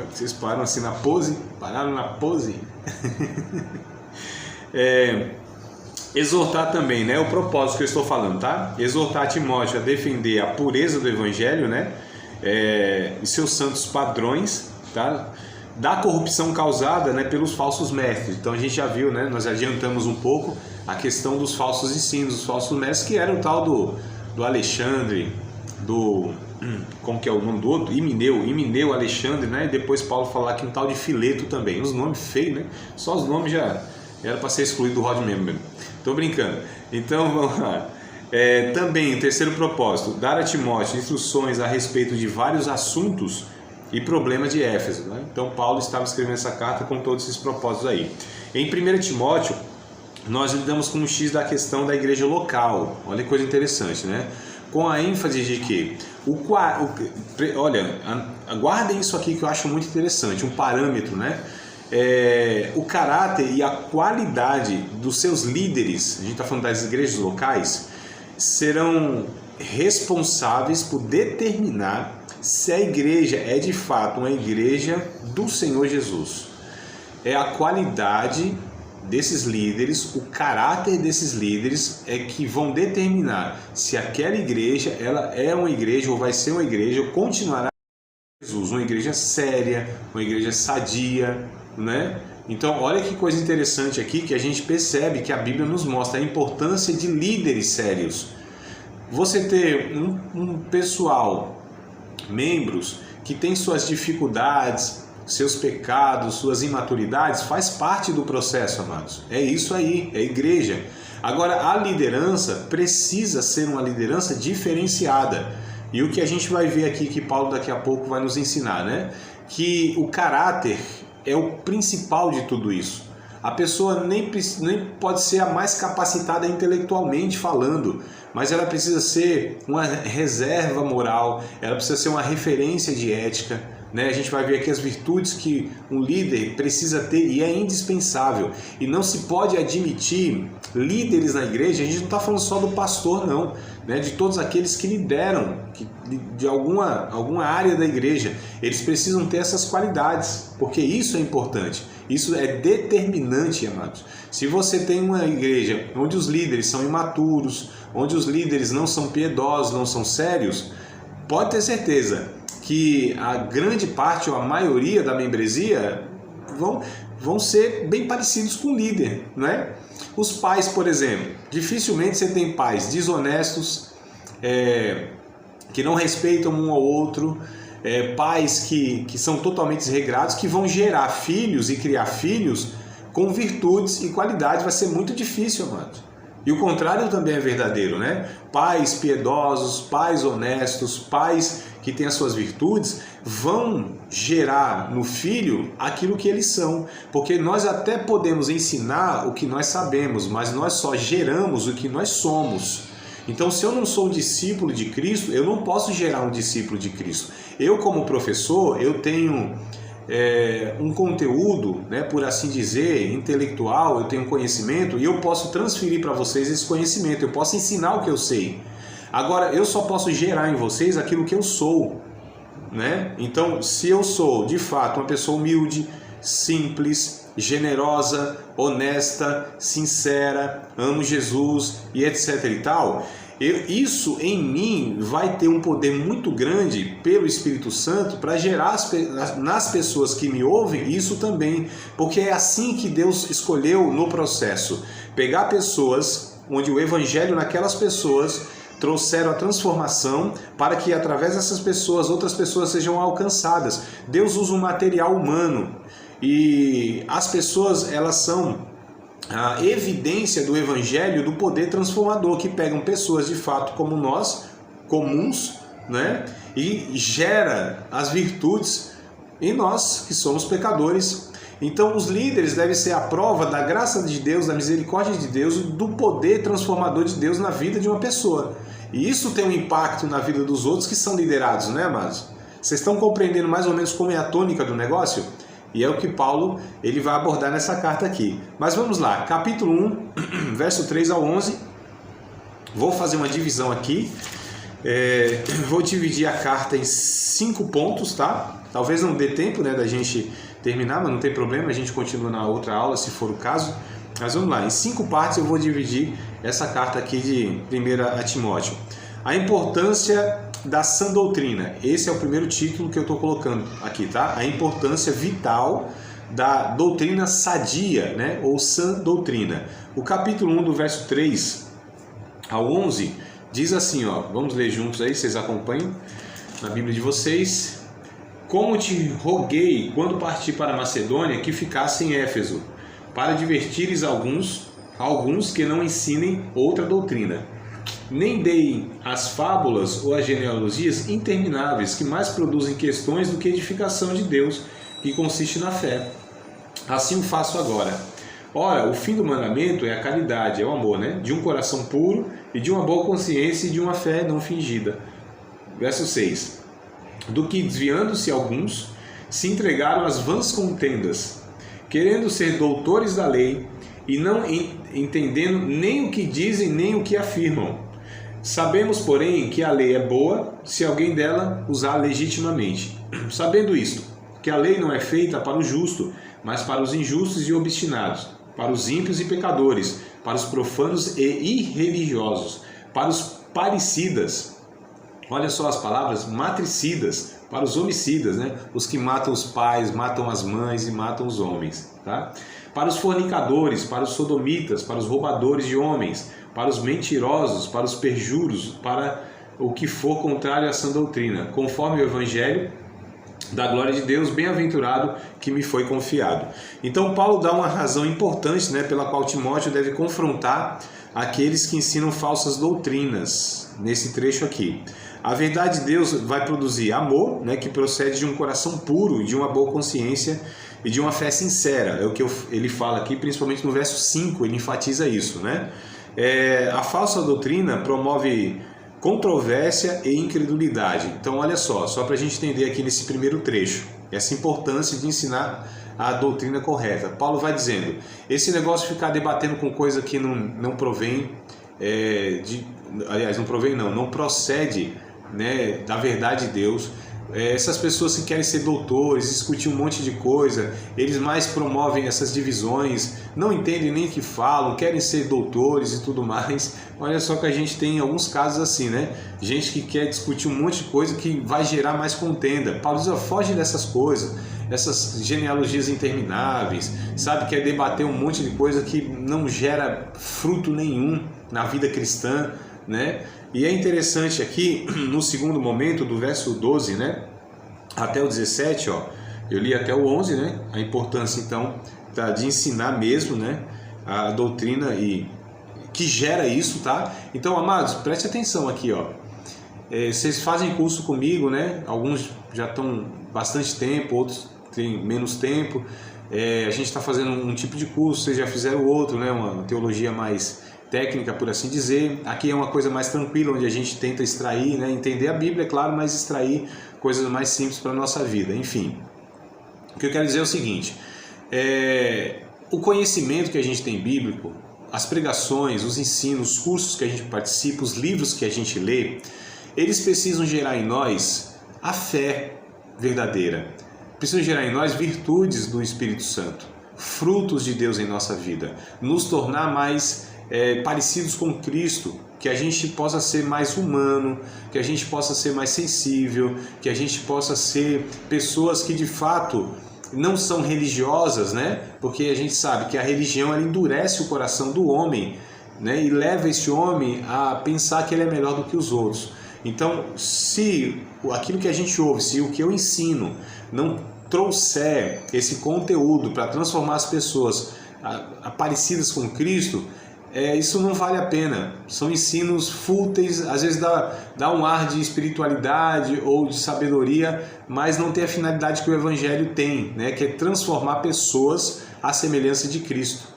Vocês pararam assim na pose? Pararam na pose? Exortar também, né? O propósito que eu estou falando, tá? Exortar Timóteo a defender a pureza do Evangelho, né? E seus santos padrões, tá? Da corrupção causada, né, pelos falsos mestres. Então a gente já viu, né? Nós adiantamos um pouco a questão dos falsos ensinos, dos falsos mestres, que era o tal do Alexandre, como que é o nome do outro? Himeneu Alexandre, né? E depois Paulo falar que um tal de Fileto também. Os nomes feios, né? Só os nomes já era para ser excluído do Rod Member. Tô brincando. Então vamos lá. Também, terceiro propósito, dar a Timóteo instruções a respeito de vários assuntos e problemas de Éfeso, né? Então Paulo estava escrevendo essa carta com todos esses propósitos aí. Em 1 Timóteo, nós lidamos com um X da questão da igreja local. Olha que coisa interessante, né? Com a ênfase de que olha, aguardem isso aqui que eu acho muito interessante, um parâmetro, né? O caráter e a qualidade dos seus líderes, a gente está falando das igrejas locais, serão responsáveis por determinar se a igreja é de fato uma igreja do Senhor Jesus. É a qualidade desses líderes, o caráter desses líderes é que vão determinar se aquela igreja ela é uma igreja ou vai ser uma igreja ou continuará Jesus, uma igreja séria, uma igreja sadia, né? Então olha que coisa interessante aqui, que a gente percebe que a Bíblia nos mostra a importância de líderes sérios. Você ter um pessoal, membros que têm suas dificuldades, seus pecados, suas imaturidades, faz parte do processo, amados. É isso aí, é igreja. Agora, a liderança precisa ser uma liderança diferenciada. E o que a gente vai ver aqui, que Paulo daqui a pouco vai nos ensinar, né? Que o caráter é o principal de tudo isso. A pessoa nem pode ser a mais capacitada intelectualmente falando, mas ela precisa ser uma reserva moral, ela precisa ser uma referência de ética, né? A gente vai ver aqui as virtudes que um líder precisa ter e é indispensável. E não se pode admitir líderes na igreja, a gente não está falando só do pastor não, né? De todos aqueles que lideram de alguma área da igreja. Eles precisam ter essas qualidades, porque isso é importante. Isso é determinante, amados. Se você tem uma igreja onde os líderes são imaturos, onde os líderes não são piedosos, não são sérios, pode ter certeza que a grande parte ou a maioria da membresia vão ser bem parecidos com o líder, né? Os pais, por exemplo, dificilmente você tem pais desonestos, que não respeitam um ao outro, pais que são totalmente desregrados, que vão gerar filhos e criar filhos com virtudes e qualidades. Vai ser muito difícil, amado. E o contrário também é verdadeiro, né? Pais piedosos, pais honestos, pais que têm as suas virtudes, vão gerar no filho aquilo que eles são. Porque nós até podemos ensinar o que nós sabemos, mas nós só geramos o que nós somos. Então, se eu não sou um discípulo de Cristo, eu não posso gerar um discípulo de Cristo. Eu, como professor, eu tenho um conteúdo, né, por assim dizer, intelectual, eu tenho conhecimento e eu posso transferir para vocês esse conhecimento, eu posso ensinar o que eu sei. Agora, eu só posso gerar em vocês aquilo que eu sou, né? Então, se eu sou, de fato, uma pessoa humilde, simples, generosa, honesta, sincera, amo Jesus e etc e tal, isso em mim vai ter um poder muito grande pelo Espírito Santo para gerar nas pessoas que me ouvem isso também, porque é assim que Deus escolheu no processo, pegar pessoas onde o Evangelho naquelas pessoas trouxeram a transformação para que através dessas pessoas outras pessoas sejam alcançadas. Deus usa um material humano e as pessoas, elas são a evidência do Evangelho, do poder transformador, que pegam pessoas de fato como nós, comuns, né? E gera as virtudes em nós, que somos pecadores. Então os líderes devem ser a prova da graça de Deus, da misericórdia de Deus, do poder transformador de Deus na vida de uma pessoa. E isso tem um impacto na vida dos outros que são liderados, né, amados? Vocês estão compreendendo mais ou menos como é a tônica do negócio? E é o que Paulo ele vai abordar nessa carta aqui. Mas vamos lá, capítulo 1, verso 3 ao 11. Vou fazer uma divisão aqui. Vou dividir a carta em 5 pontos, tá? Talvez não dê tempo, né, da gente terminar, mas não tem problema, a gente continua na outra aula, se for o caso. Mas vamos lá, em 5 partes eu vou dividir essa carta aqui de 1 a Timóteo. A importância da sã doutrina. Esse é o primeiro título que eu estou colocando aqui, tá? A importância vital da doutrina sadia, né? Ou sã doutrina. O capítulo 1, do verso 3 ao 11, diz assim, ó, vamos ler juntos aí, vocês acompanham na Bíblia de vocês. Como te roguei, quando parti para a Macedônia, que ficasse em Éfeso, para advertires alguns que não ensinem outra doutrina. Nem deem as fábulas ou as genealogias intermináveis, que mais produzem questões do que edificação de Deus, que consiste na fé. Assim o faço agora. Ora, o fim do mandamento é a caridade, é o amor, né? De um coração puro e de uma boa consciência e de uma fé não fingida. Verso 6. Do que, desviando-se alguns, se entregaram às vãs contendas, querendo ser doutores da lei e não entendendo nem o que dizem nem o que afirmam. Sabemos, porém, que a lei é boa se alguém dela usar legitimamente. Sabendo isto, que a lei não é feita para o justo, mas para os injustos e obstinados, para os ímpios e pecadores, para os profanos e irreligiosos, para os parricidas, olha só as palavras, matricidas, para os homicidas, né? Os que matam os pais, matam as mães e matam os homens, tá? Para os fornicadores, para os sodomitas, para os roubadores de homens, para os mentirosos, para os perjuros, para o que for contrário à sã doutrina, conforme o Evangelho da glória de Deus, bem-aventurado que me foi confiado. Então Paulo dá uma razão importante, né, pela qual Timóteo deve confrontar aqueles que ensinam falsas doutrinas, nesse trecho aqui. A verdade de Deus vai produzir amor, né, que procede de um coração puro, de uma boa consciência e de uma fé sincera. É o que ele fala aqui, principalmente no verso 5, ele enfatiza isso, né? A falsa doutrina promove controvérsia e incredulidade. Então, olha só para a gente entender aqui nesse primeiro trecho, essa importância de ensinar a doutrina correta. Paulo vai dizendo, esse negócio de ficar debatendo com coisa que não provém, não procede, né, da verdade de Deus. Essas pessoas que querem ser doutores, discutir um monte de coisa, eles mais promovem essas divisões, não entendem nem o que falam, querem ser doutores e tudo mais. Olha só que a gente tem alguns casos assim, né? Gente que quer discutir um monte de coisa que vai gerar mais contenda. Paulo diz, foge dessas coisas, essas genealogias intermináveis, sabe? Quer debater um monte de coisa que não gera fruto nenhum na vida cristã, né? E é interessante aqui, no segundo momento, do verso 12, né, até o 17, ó, eu li até o 11, né, a importância, então, de ensinar mesmo, né, a doutrina e que gera isso, tá? Então, amados, preste atenção aqui, ó. Vocês fazem curso comigo, né? Alguns já estão bastante tempo, outros têm menos tempo. A gente está fazendo um tipo de curso, vocês já fizeram outro, né? Uma teologia mais técnica, por assim dizer. Aqui é uma coisa mais tranquila, onde a gente tenta extrair, né, entender a Bíblia, é claro, mas extrair coisas mais simples para a nossa vida. Enfim, o que eu quero dizer é o seguinte, o conhecimento que a gente tem bíblico, as pregações, os ensinos, os cursos que a gente participa, os livros que a gente lê, eles precisam gerar em nós a fé verdadeira, precisam gerar em nós virtudes do Espírito Santo, frutos de Deus em nossa vida, nos tornar mais parecidos com Cristo, que a gente possa ser mais humano, que a gente possa ser mais sensível, que a gente possa ser pessoas que de fato não são religiosas, né? Porque a gente sabe que a religião ela endurece o coração do homem, né? E leva esse homem a pensar que ele é melhor do que os outros. Então, se aquilo que a gente ouve, se o que eu ensino não trouxer esse conteúdo para transformar as pessoas parecidas com Cristo, isso não vale a pena. São ensinos fúteis, às vezes dá um ar de espiritualidade ou de sabedoria, mas não tem a finalidade que o Evangelho tem, né? Que é transformar pessoas à semelhança de Cristo.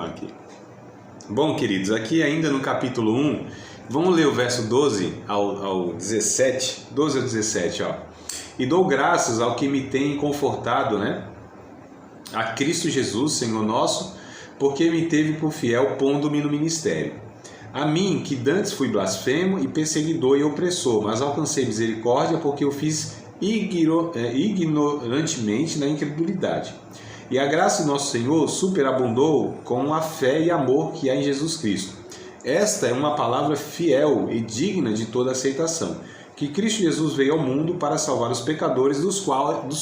Aqui. Bom, queridos, aqui ainda no capítulo 1, vamos ler o verso 12 ao 17, 12 ao 17, ó. E dou graças ao que me tem confortado, né? A Cristo Jesus, Senhor nosso, porque me teve por fiel, pondo-me no ministério. A mim, que dantes fui blasfemo e perseguidor e opressor, mas alcancei misericórdia, porque eu fiz ignorantemente na incredulidade. E a graça do nosso Senhor superabundou com a fé e amor que há em Jesus Cristo. Esta é uma palavra fiel e digna de toda aceitação, que Cristo Jesus veio ao mundo para salvar os pecadores, dos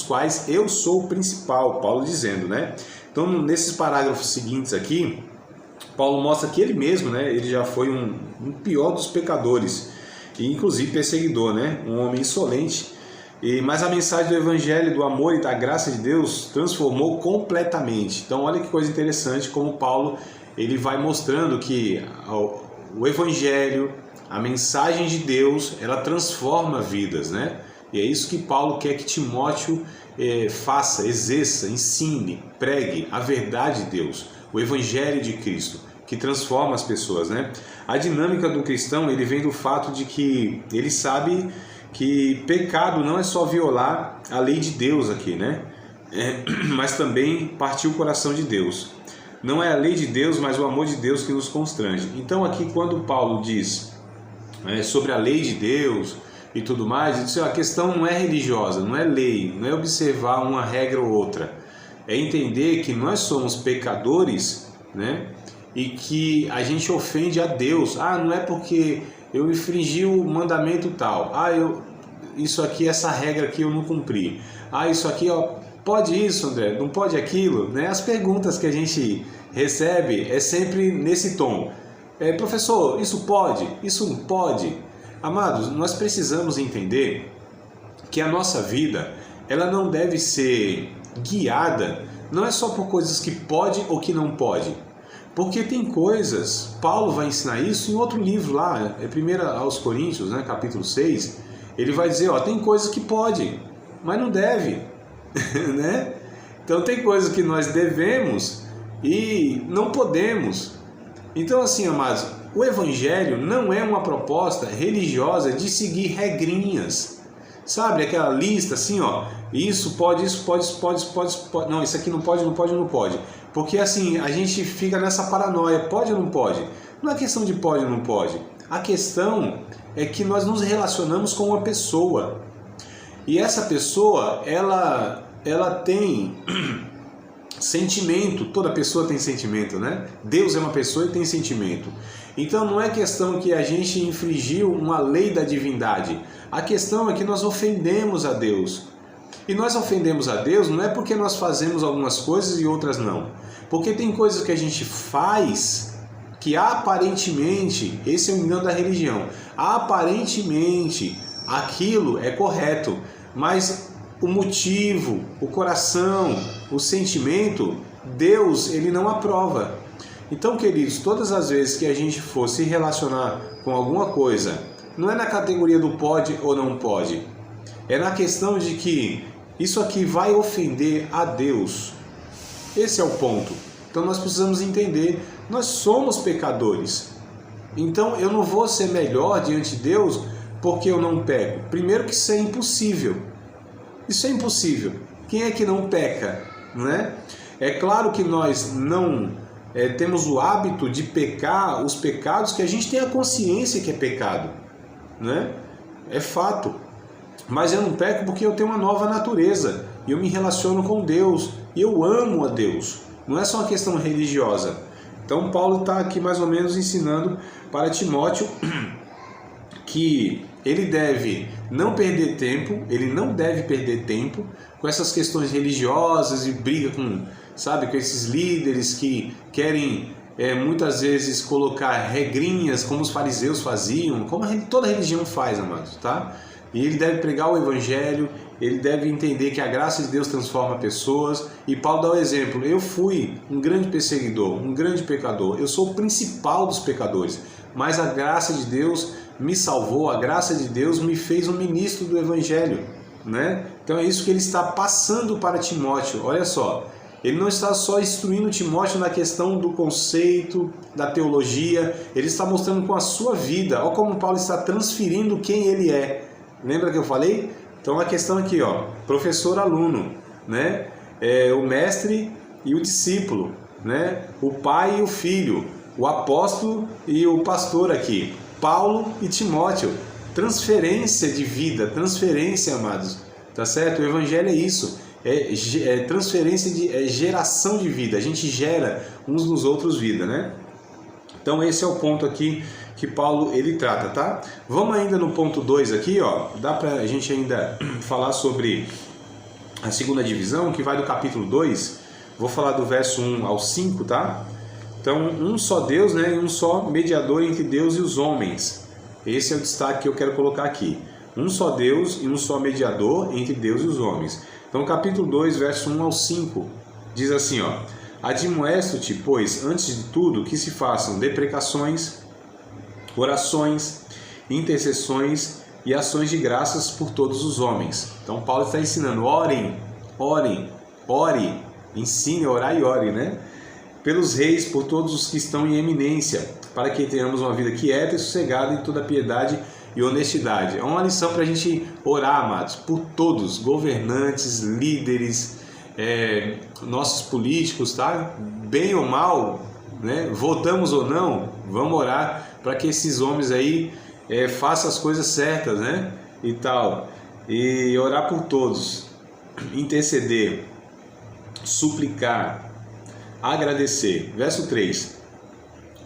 quais eu sou o principal, Paulo dizendo, né? Então, nesses parágrafos seguintes aqui, Paulo mostra que ele mesmo, né, ele já foi um pior dos pecadores, e inclusive perseguidor, né, um homem insolente, mas a mensagem do Evangelho, do amor e da graça de Deus transformou completamente. Então, olha que coisa interessante como Paulo ele vai mostrando que o Evangelho, a mensagem de Deus, ela transforma vidas, né? E é isso que Paulo quer que Timóteo faça, exerça, ensine, pregue a verdade de Deus, o Evangelho de Cristo, que transforma as pessoas, né? A dinâmica do cristão, ele vem do fato de que ele sabe que pecado não é só violar a lei de Deus aqui, né? Mas também partir o coração de Deus. Não é a lei de Deus, mas o amor de Deus que nos constrange. Então aqui quando Paulo diz sobre a lei de Deus e tudo mais, a questão não é religiosa, não é lei, não é observar uma regra ou outra, é entender que nós somos pecadores, né? E que a gente ofende a Deus. Não é porque eu infringi o mandamento tal, isso aqui, essa regra aqui eu não cumpri, isso aqui, pode isso, André, não pode aquilo, né? As perguntas que a gente recebe é sempre nesse tom. Professor, isso pode? Isso não pode? Amados, nós precisamos entender que a nossa vida, ela não deve ser guiada, não é só por coisas que pode ou que não pode. Porque tem coisas, Paulo vai ensinar isso em outro livro lá, é 1 aos Coríntios, né, capítulo 6, ele vai dizer, ó, tem coisas que pode, mas não deve, né? Então tem coisas que nós devemos e não podemos. Então assim, amados, o Evangelho não é uma proposta religiosa de seguir regrinhas, sabe? Aquela lista assim, ó, isso pode, não, isso aqui não pode, não pode, não pode. Porque assim, a gente fica nessa paranoia, pode ou não pode? Não é questão de pode ou não pode. A questão é que nós nos relacionamos com uma pessoa. E essa pessoa, ela tem sentimento, toda pessoa tem sentimento, né? Deus é uma pessoa e tem sentimento. Então não é questão que a gente infringiu uma lei da divindade. A questão é que nós ofendemos a Deus. E nós ofendemos a Deus não é porque nós fazemos algumas coisas e outras não. Porque tem coisas que a gente faz que aparentemente, esse é o engano da religião, aparentemente aquilo é correto, mas o motivo, o coração, o sentimento, Deus, ele não aprova. Então, queridos, todas as vezes que a gente for se relacionar com alguma coisa, não é na categoria do pode ou não pode, é na questão de que isso aqui vai ofender a Deus. Esse é o ponto. Então nós precisamos entender, nós somos pecadores. Então eu não vou ser melhor diante de Deus porque eu não peco. Primeiro que isso é impossível. Isso é impossível. Quem é que não peca, né? É claro que nós não temos o hábito de pecar os pecados que a gente tem a consciência que é pecado, né? É fato. Mas eu não peco porque eu tenho uma nova natureza. E eu me relaciono com Deus. E eu amo a Deus. Não é só uma questão religiosa. Então Paulo está aqui mais ou menos ensinando para Timóteo que ele deve não perder tempo, ele não deve perder tempo com essas questões religiosas e briga com, sabe, com esses líderes que querem muitas vezes colocar regrinhas como os fariseus faziam, como toda religião faz, amados, tá? E ele deve pregar o Evangelho, ele deve entender que a graça de Deus transforma pessoas. E Paulo dá o exemplo, eu fui um grande perseguidor, um grande pecador, eu sou o principal dos pecadores, mas a graça de Deus me salvou, a graça de Deus me fez um ministro do Evangelho, né? Então é isso que ele está passando para Timóteo, olha só. Ele não está só instruindo Timóteo na questão do conceito, da teologia, ele está mostrando com a sua vida, olha como Paulo está transferindo quem ele é. Lembra que eu falei? Então a questão aqui, ó, professor-aluno, né? O mestre e o discípulo, né? O pai e o filho, o apóstolo e o pastor aqui, Paulo e Timóteo. Transferência de vida, transferência, amados, tá certo? O Evangelho é isso, é transferência de geração de vida, a gente gera uns nos outros vida, né? Então esse é o ponto aqui que Paulo ele trata, tá? Vamos ainda no ponto 2 aqui, ó. Dá pra gente ainda falar sobre a segunda divisão, que vai do capítulo 2. Vou falar do verso 1 ao 5, tá? Então, um só Deus, né? E um só mediador entre Deus e os homens. Esse é o destaque que eu quero colocar aqui. Um só Deus e um só mediador entre Deus e os homens. Então, capítulo 2, verso 1 ao 5, diz assim, ó. Admoesto-te, pois, antes de tudo, que se façam deprecações, orações, intercessões e ações de graças por todos os homens. Então Paulo está ensinando, ore, ensine a orar e ore, né? Pelos reis, por todos os que estão em eminência, para que tenhamos uma vida quieta e sossegada em toda piedade e honestidade. É uma lição para a gente orar, amados, por todos, governantes, líderes, nossos políticos, tá? Bem ou mal, né? Votamos ou não, vamos orar para que esses homens aí façam as coisas certas, né? E tal. E orar por todos, interceder, suplicar, agradecer. Verso 3.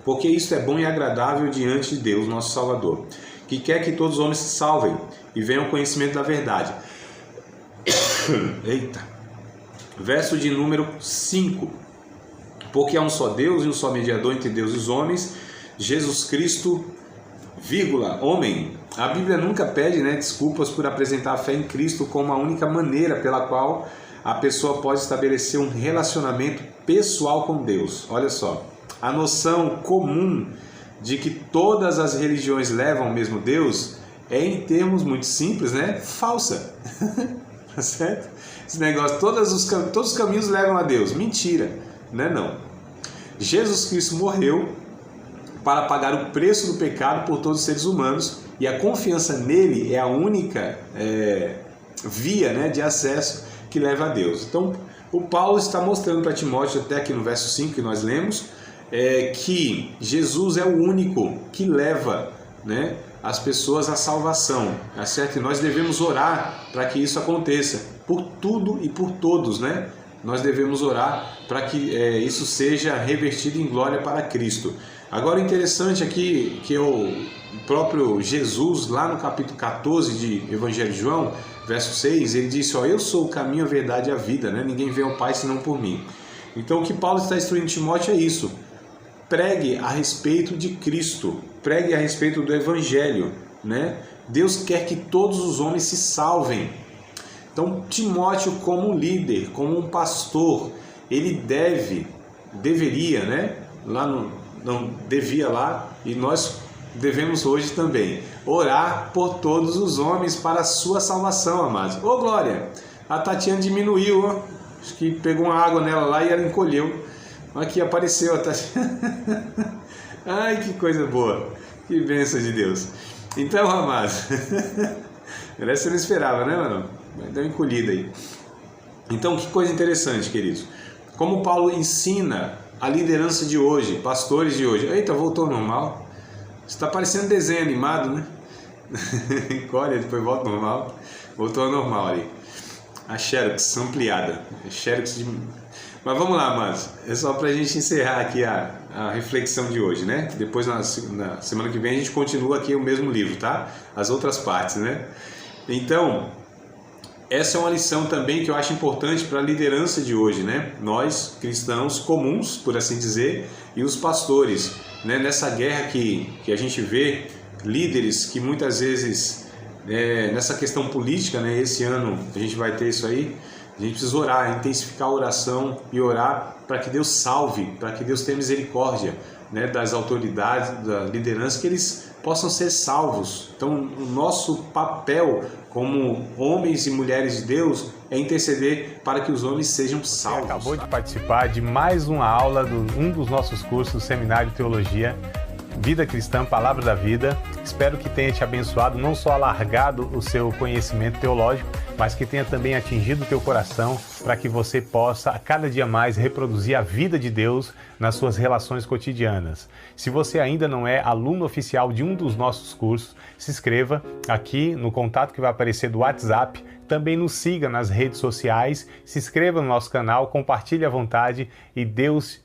Porque isto é bom e agradável diante de Deus, nosso Salvador, que quer que todos os homens se salvem e venham ao conhecimento da verdade. Eita. Verso de número 5. Porque há um só Deus e um só mediador entre Deus e os homens, Jesus Cristo, homem. A Bíblia nunca pede, né, desculpas por apresentar a fé em Cristo como a única maneira pela qual a pessoa pode estabelecer um relacionamento pessoal com Deus. Olha só, a noção comum de que todas as religiões levam ao mesmo Deus é, em termos muito simples, né, falsa. Tá certo? Esse negócio, todos os caminhos levam a Deus. Mentira, né? Não. Jesus Cristo morreu para pagar o preço do pecado por todos os seres humanos, e a confiança nele é a única via, né, de acesso que leva a Deus. Então, o Paulo está mostrando para Timóteo, até aqui no verso 5 que nós lemos, que Jesus é o único que leva, né, as pessoas à salvação, tá certo? E nós devemos orar para que isso aconteça, por tudo e por todos, né? Nós devemos orar para que isso seja revertido em glória para Cristo. Agora, o interessante aqui que o próprio Jesus, lá no capítulo 14 de Evangelho de João, verso 6, ele disse, eu sou o caminho, a verdade e a vida, né? Ninguém vê ao Pai senão por mim. Então, o que Paulo está instruindo Timóteo é isso. Pregue a respeito de Cristo, pregue a respeito do Evangelho, né? Deus quer que todos os homens se salvem. Então, Timóteo, como líder, como um pastor, ele deveria, né? Devia lá, e nós devemos hoje também, orar por todos os homens para a sua salvação, amados. Ô glória! A Tatiana diminuiu, ó. Acho que pegou uma água nela lá e ela encolheu. Aqui apareceu a Tatiana. Ai, que coisa boa! Que bênção de Deus! Então, amados, você não esperava, né, mano? Deu uma encolhida aí. Então, que coisa interessante, queridos. Como Paulo ensina a liderança de hoje, pastores de hoje. Eita, voltou ao normal. Está parecendo desenho animado, né? Encolhe, depois volta ao normal. Voltou ao normal ali. A Xerox ampliada. Mas vamos lá, amados. É só para a gente encerrar aqui a reflexão de hoje, né? Depois, na semana que vem, a gente continua aqui o mesmo livro, tá? As outras partes, né? Então, essa é uma lição também que eu acho importante para a liderança de hoje, né? Nós, cristãos comuns, por assim dizer, e os pastores, né? Nessa guerra que a gente vê líderes que muitas vezes, nessa questão política, né? Esse ano a gente vai ter isso aí, a gente precisa orar, intensificar a oração e orar para que Deus salve, para que Deus tenha misericórdia, né? Das autoridades, da liderança, que eles possam ser salvos. Então, o nosso papel como homens e mulheres de Deus é interceder para que os homens sejam salvos. Você acabou de participar de mais uma aula de um dos nossos cursos, Seminário de Teologia, Vida Cristã, Palavra da Vida. Espero que tenha te abençoado, não só alargado o seu conhecimento teológico, mas que tenha também atingido o teu coração para que você possa, a cada dia mais, reproduzir a vida de Deus nas suas relações cotidianas. Se você ainda não é aluno oficial de um dos nossos cursos, se inscreva aqui no contato que vai aparecer do WhatsApp. Também nos siga nas redes sociais, se inscreva no nosso canal, compartilhe à vontade e Deus